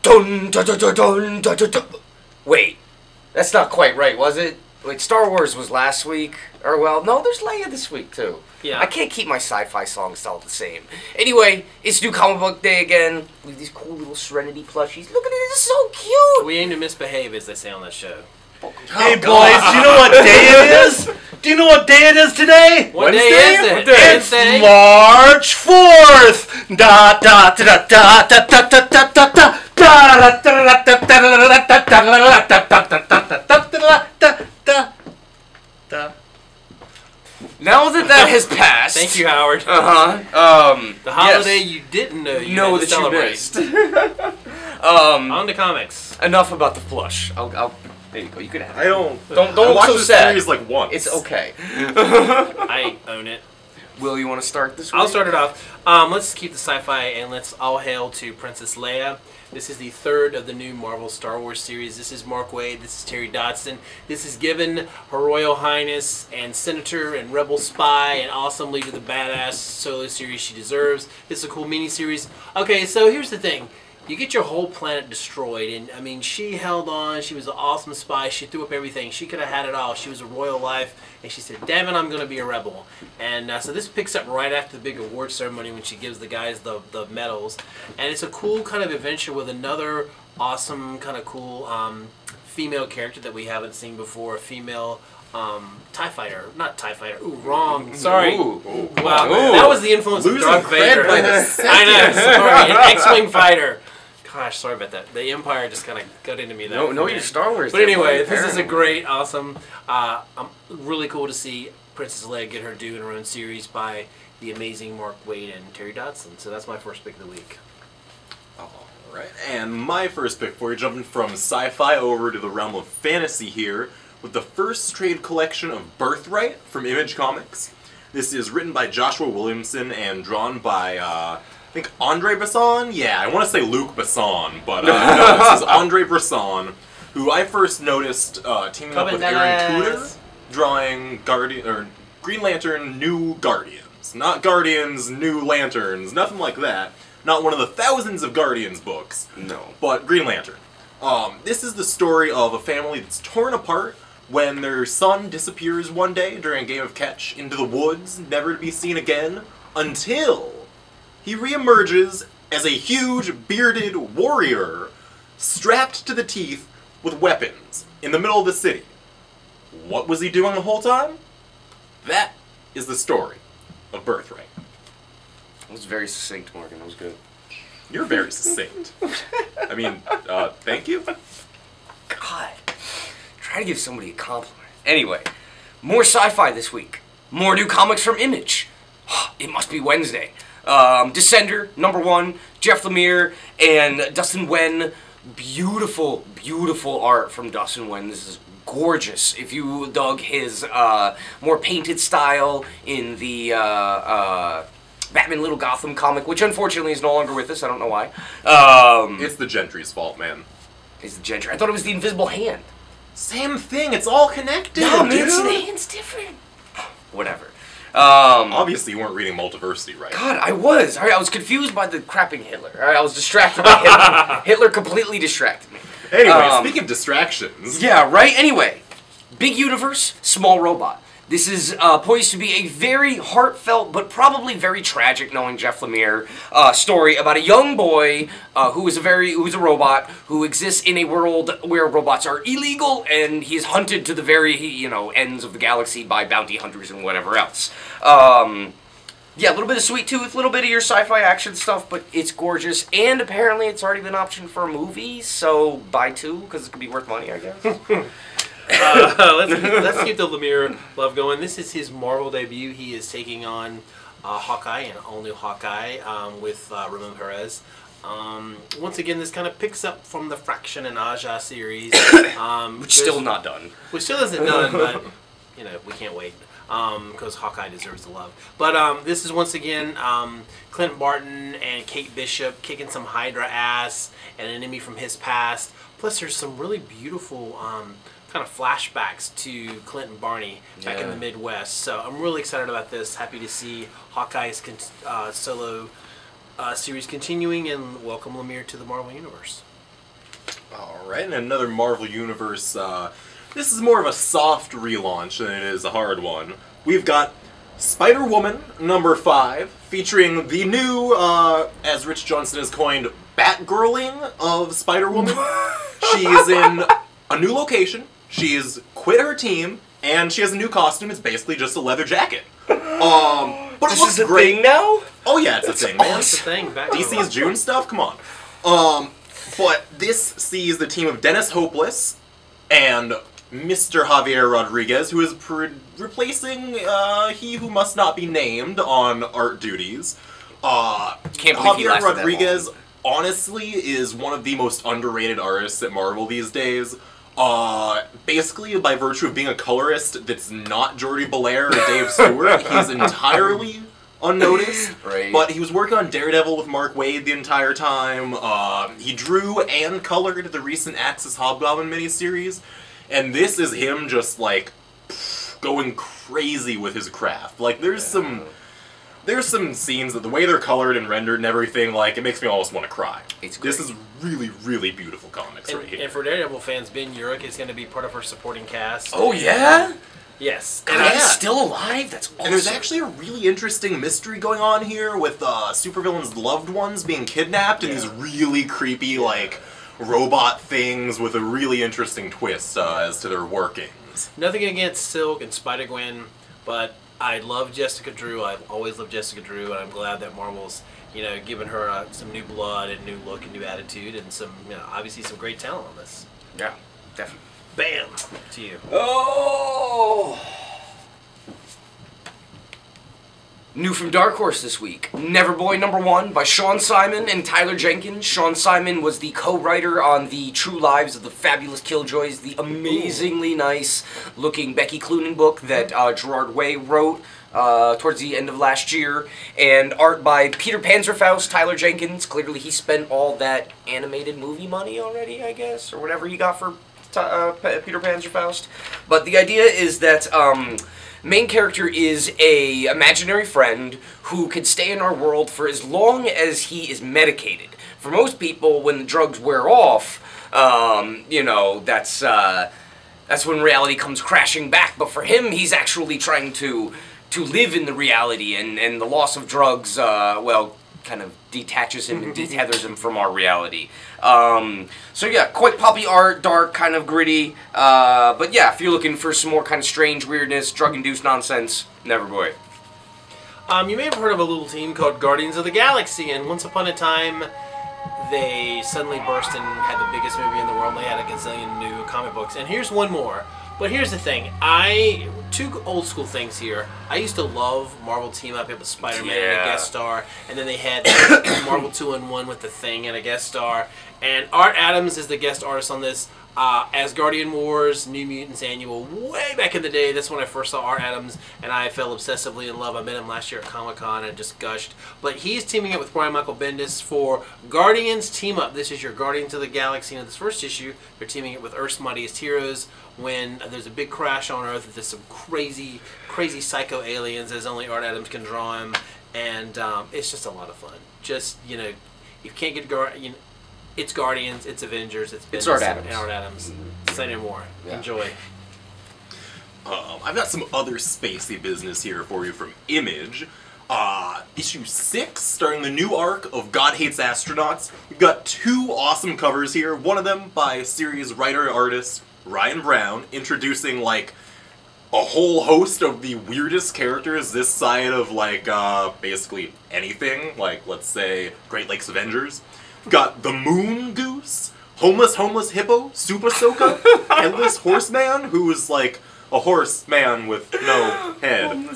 Dun, dun, dun, dun, dun, dun, dun, dun. Wait, that's not quite right, was it? Like, Star Wars was last week. Or, well, no, there's Leia this week, too. Yeah. I can't keep my sci-fi songs all the same. Anyway, it's New Comic Book Day again. With these cool little Serenity plushies. Look at it, it's so cute! We aim to misbehave, as they say on that show. Hey, boys, do you know what day it is? Do you know what day it is today? What day is it? It's March 4th! Da da da da da da da da da da da. Now that has passed... Thank you, Howard. The holiday you didn't know you had to celebrate. On to comics. Enough about the flush. I'll there you go. You can have it. I don't I watch so the sad. series like once. It's okay. I own it. Will, you want to start this week? I'll start it off. Let's keep the sci-fi and let's all hail to Princess Leia. This is the third of the new Marvel Star Wars series. This is Mark Waid. This is Terry Dodson. This is given Her Royal Highness and Senator and Rebel Spy and awesome leader of the badass solo series she deserves. This is a cool mini-series. Okay, so here's the thing. You get your whole planet destroyed, and I mean, she held on. She was an awesome spy. She threw up everything. She could have had it all. She was a royal life, and she said, "Damn it, I'm going to be a rebel." And so this picks up right after the big award ceremony when she gives the guys the medals, and it's a cool kind of adventure with another awesome kind of cool female character that we haven't seen before. A female TIE fighter, not TIE fighter. Ooh, wrong. Sorry. Ooh. Wow, Ooh. that was the influence of Darth Vader. by the I know. Sorry, an X-wing fighter. Gosh, sorry about that. The Empire just kind of got into me there. No, your Star Wars. But anyway, Empire, this is a great, awesome, really cool to see Princess Leia get her due in her own series by the amazing Mark Waid and Terry Dodson. So that's my first pick of the week. Alright, and my first pick for you, jumping from sci-fi over to the realm of fantasy here, with the first trade collection of Birthright from Image Comics. This is written by Joshua Williamson and drawn by, I think, Andre Bresson? Yeah, I want to say Luc Besson, but no, this is Andre Bresson, who I first noticed teaming up with Aaron Kuder, drawing Green Lantern New Guardians. Not Guardians, New Lanterns, nothing like that. Not one of the thousands of Guardians books. No. But Green Lantern. This is the story of a family that's torn apart when their son disappears one day during a game of catch into the woods, never to be seen again, until he reemerges as a huge, bearded warrior, strapped to the teeth with weapons, in the middle of the city. What was he doing the whole time? That is the story of Birthright. That was very succinct, Morgan. That was good. You're very succinct. I mean, thank you. God. Try to give somebody a compliment. Anyway, more sci-fi this week. More new comics from Image. It must be Wednesday. Descender, #1, Jeff Lemire, and Dustin Wen. Beautiful, beautiful art from Dustin Wen. This is gorgeous. If you dug his more painted style in the Batman Little Gotham comic, which unfortunately is no longer with us, I don't know why. It's the Gentry's fault, man. It's the Gentry. I thought it was the Invisible Hand. Same thing, it's all connected, No, man, dude. the hand's different. Whatever. Obviously you weren't reading Multiversity, right? God, I was. I was confused by the crapping Hitler. I was distracted by Hitler. Hitler completely distracted me. Anyway, speaking of distractions... Yeah, right? Anyway, big universe, small robot. This is poised to be a very heartfelt, but probably very tragic, knowing Jeff Lemire, story about a young boy who's a robot who exists in a world where robots are illegal, and he's hunted to the very ends of the galaxy by bounty hunters and whatever else. Yeah, a little bit of Sweet Tooth, a little bit of your sci-fi action stuff, but it's gorgeous, and apparently it's already been optioned for a movie, so buy 2 because it could be worth money, I guess. Let's keep the Lemire love going. This is his Marvel debut. He is taking on Hawkeye, an all-new Hawkeye with Ramon Perez. Once again, this kind of picks up from the Fraction and Aja series. Which still not done. Which still isn't done, but we can't wait. Because Hawkeye deserves the love. But this is once again Clint Barton and Kate Bishop kicking some Hydra ass and an enemy from his past. Plus there's some really beautiful kind of flashbacks to Clint and Barney back in the Midwest. So I'm really excited about this. Happy to see Hawkeye's solo series continuing, and welcome Lemire to the Marvel Universe. Alright, and another Marvel Universe, this is more of a soft relaunch than it is a hard one. We've got SpiderWoman #5, featuring the new, as Rich Johnson has coined, Batgirling of Spider-Woman. She is in a new location, she has quit her team, and she has a new costume. It's basically just a leather jacket. But This it looks is a great. thing now? Oh yeah, it's a thing, man. That's the thing. DC's June stuff? Come on. But this sees the team of Dennis Hopeless and Mr. Javier Rodriguez, who is replacing He Who Must Not Be Named on art duties. Can't believe he Javier lasted that Rodriguez, honestly, is one of the most underrated artists at Marvel these days. Basically, by virtue of being a colorist that's not Jordi Belair or Dave Stewart, he's entirely unnoticed. Right. But he was working on Daredevil with Mark Waid the entire time. He drew and colored the recent Axis Hobgoblin miniseries. And this is him just, like, going crazy with his craft. Like, there's some scenes that the way they're colored and rendered and everything, like, it makes me almost want to cry. This is really, really beautiful comics right here. And for Daredevil fans, Ben Urich is going to be part of our supporting cast. Oh, yeah? Yes. And he's still alive? That's awesome. And there's actually a really interesting mystery going on here with supervillains' loved ones being kidnapped and these really creepy, like, robot things with a really interesting twist as to their workings. Nothing against Silk and Spider-Gwen, but I love Jessica Drew. I've always loved Jessica Drew, and I'm glad that Marvel's, given her some new blood and new look and new attitude and some, obviously some great talent on this. Yeah, definitely. Bam! To you. Oh! New from Dark Horse this week, Neverboy #1 by Sean Simon and Tyler Jenkins. Sean Simon was the co-writer on the True Lives of the Fabulous Killjoys, the amazingly nice looking Becky Cloonan book that Gerard Way wrote towards the end of last year, and art by Peter Panzerfaust, Tyler Jenkins. Clearly he spent all that animated movie money already, I guess, or whatever he got for Peter Panzerfaust. But the idea is that main character is a imaginary friend who could stay in our world for as long as he is medicated. For most people, when the drugs wear off, that's when reality comes crashing back. But for him, he's actually trying to live in the reality, and the loss of drugs, kind of detaches him and detethers him from our reality. So yeah, quite poppy art, dark, kind of gritty. But yeah, if you're looking for some more kind of strange weirdness, drug-induced nonsense, Neverboy. You may have heard of a little team called Guardians of the Galaxy, and once upon a time, they suddenly burst and had the biggest movie in the world. They had a gazillion new comic books, and here's one more. But here's the thing, two old school things here. I used to love Marvel Team Up. It was Spider-Man and a guest star, and then they had Marvel 2-in-1 with the Thing and a guest star. And Art Adams is the guest artist on this. Asgardian Wars, New Mutants Annual, way back in the day. That's when I first saw Art Adams, and I fell obsessively in love. I met him last year at Comic-Con and just gushed. But he's teaming up with Brian Michael Bendis for Guardians Team Up. This is your Guardians of the Galaxy. In this first issue, they're teaming up with Earth's Mightiest Heroes when there's a big crash on Earth. There's some crazy, crazy psycho aliens, as only Art Adams can draw them, and it's just a lot of fun. Just, you can't get it's Guardians, it's Avengers, it's Art Adams. And Art Adams. Say no more. Yeah. Enjoy. I've got some other spacey business here for you from Image. Issue 6, starting the new arc of God Hates Astronauts. We've got two awesome covers here. One of them by series writer-artist Ryan Brown, introducing, like, a whole host of the weirdest characters this side of, like, basically anything. Like, let's say, Great Lakes Avengers. We've got the Moon Goose, Homeless Hippo, Super Soka, Headless Horseman, who's like a horseman with no head,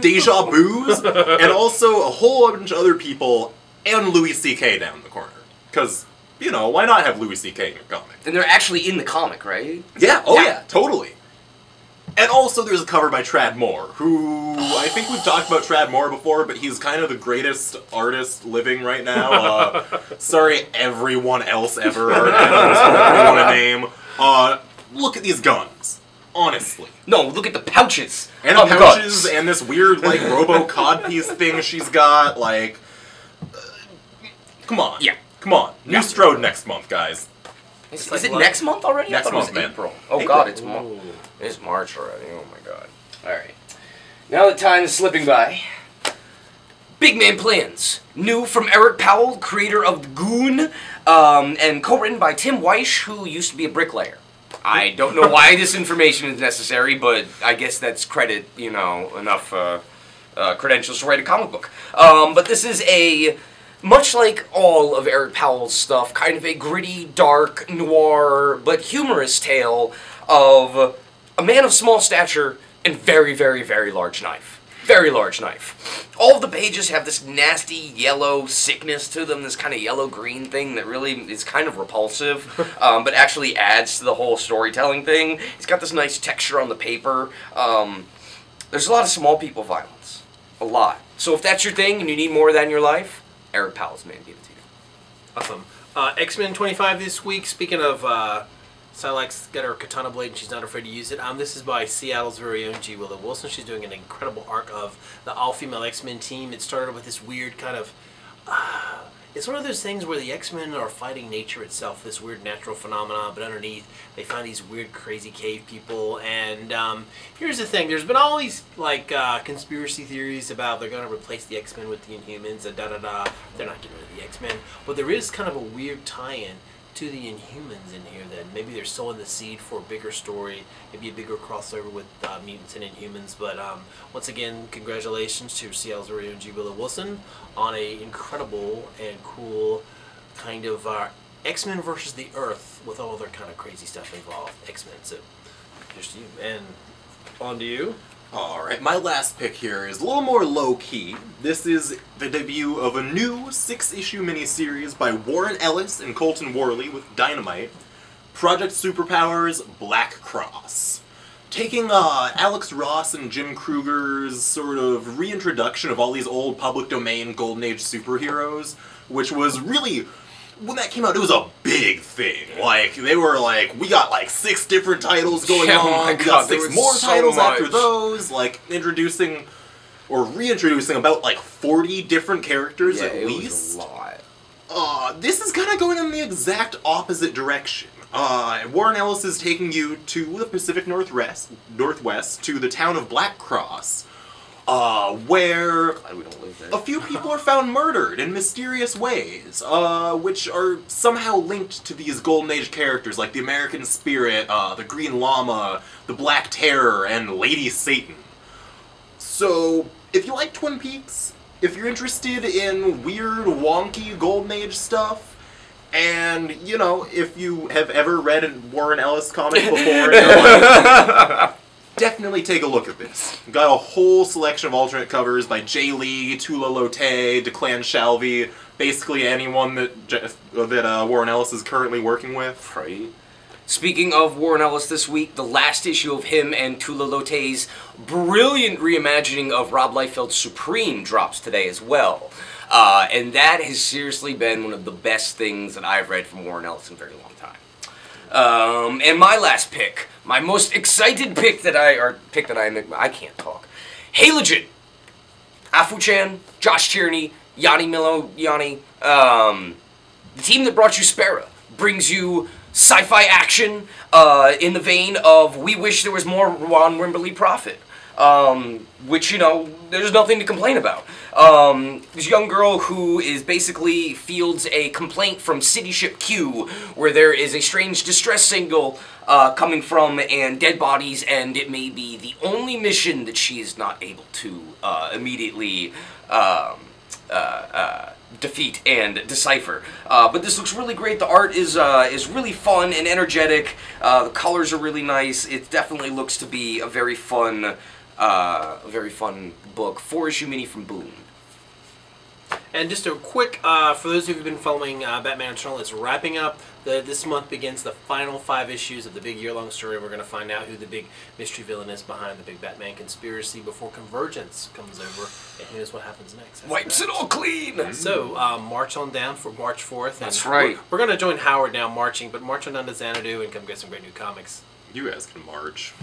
Deja Booze, and also a whole bunch of other people, and Louis C.K. down the corner. Because, why not have Louis C.K. in your comic? And they're actually in the comic, right? Yeah, yeah, totally. And also there's a cover by Tradd Moore, who, I think we've talked about Tradd Moore before, but he's kind of the greatest artist living right now. Sorry everyone else ever, Art Adams, whoever you want to name. Look at these guns. Honestly. No, look at the pouches. And the pouches, and this weird, like, robo-codpiece thing she's got, like... come on. Yeah. Come on. New Strode next month, guys. Is like it what? next month already? Next I thought it was month, man. April. Oh April. God, it's Ooh. It's March already. Oh my God. All right. Now that time is slipping by. Big Man Plans. New from Eric Powell, creator of Goon, and co-written by Tim Weish, who used to be a bricklayer. I don't know why this information is necessary, but I guess that's credit, you know, enough credentials to write a comic book. But this is a, much like all of Eric Powell's stuff, kind of a gritty, dark, noir, but humorous tale of a man of small stature and very, very, very large knife. Very large knife. All of the pages have this nasty yellow sickness to them, this kind of yellow-green thing that really is kind of repulsive, but actually adds to the whole storytelling thing. It's got this nice texture on the paper. There's a lot of small people violence. A lot. So if that's your thing and you need more of that in your life, Eric Powell's man give it to you. Awesome. X-Men 25 this week. Speaking of Psylocke's got her katana blade and she's not afraid to use it. This is by Seattle's very own G. Willow Wilson. She's doing an incredible arc of the all-female X-Men team. It started with this weird kind of... it's one of those things where the X-Men are fighting nature itself, this weird natural phenomenon, but underneath they find these weird, crazy cave people. And here's the thing. There's been all these like conspiracy theories about they're going to replace the X-Men with the Inhumans and da-da-da. They're not getting rid of the X-Men. But there is kind of a weird tie-in to the Inhumans in here, that maybe they're sowing the seed for a bigger story, maybe a bigger crossover with mutants and Inhumans. But once again, congratulations to Seattle's very own G. Willow Wilson on a incredible and cool kind of X-Men versus the Earth with all their kind of crazy stuff involved. X-Men. So here's to you, and on to you. Alright, my last pick here is a little more low-key. This is the debut of a new 6-issue miniseries by Warren Ellis and Colton Worley with Dynamite, Project Superpowers Black Cross. Taking Alex Ross and Jim Krueger's sort of reintroduction of all these old public domain Golden Age superheroes, which was really... when that came out, it was a big thing. Like, they were like, we got like 6 different titles going on. Oh my We God, got there 6 was more so titles much. after those. Like, introducing or reintroducing about like 40 different characters at it least. was a lot. This is kind of going in the exact opposite direction. Warren Ellis is taking you to the Pacific Northwest to the town of Black Cross, where Glad we don't live there. a few people are found murdered in mysterious ways, which are somehow linked to these Golden Age characters like the American Spirit, the Green Llama, the Black Terror, and Lady Satan. So, if you like Twin Peaks, if you're interested in weird, wonky Golden Age stuff, and, you know, if you have ever read a Warren Ellis comic before in your life, definitely take a look at this. We've got a whole selection of alternate covers by Jay Lee, Tula Lotay, Declan Shalvey, basically anyone that Warren Ellis is currently working with. Right. Speaking of Warren Ellis this week, the last issue of him and Tula Lotay's brilliant reimagining of Rob Liefeld's Supreme drops today as well. And that has seriously been one of the best things that I've read from Warren Ellis in a very long time. And my last pick, my most excited pick that I can't talk. Halogen. Afu-chan, Josh Tierney, Yanni Milo, Yanni. The team that brought you Spera brings you sci-fi action in the vein of We Wish There Was More Ron Wimberly Prophet. Which, you know, there's nothing to complain about. This young girl who is basically fields a complaint from City Ship Q, where there is a strange distress signal coming from and dead bodies, and it may be the only mission that she is not able to immediately defeat and decipher. But this looks really great. The art is really fun and energetic. The colors are really nice. It definitely looks to be a very fun book. 4-issue mini from Boom. And just a quick, for those of you who've been following Batman Eternal, it's wrapping up. This month begins the final 5 issues of the big year-long story. We're going to find out who the big mystery villain is behind the big Batman conspiracy before Convergence comes over, and who knows what happens next. Wipes it all clean! So, march on down for March 4th. That's right. We're going to join Howard now marching, but march on down to Xanadu and come get some great new comics. You guys can march.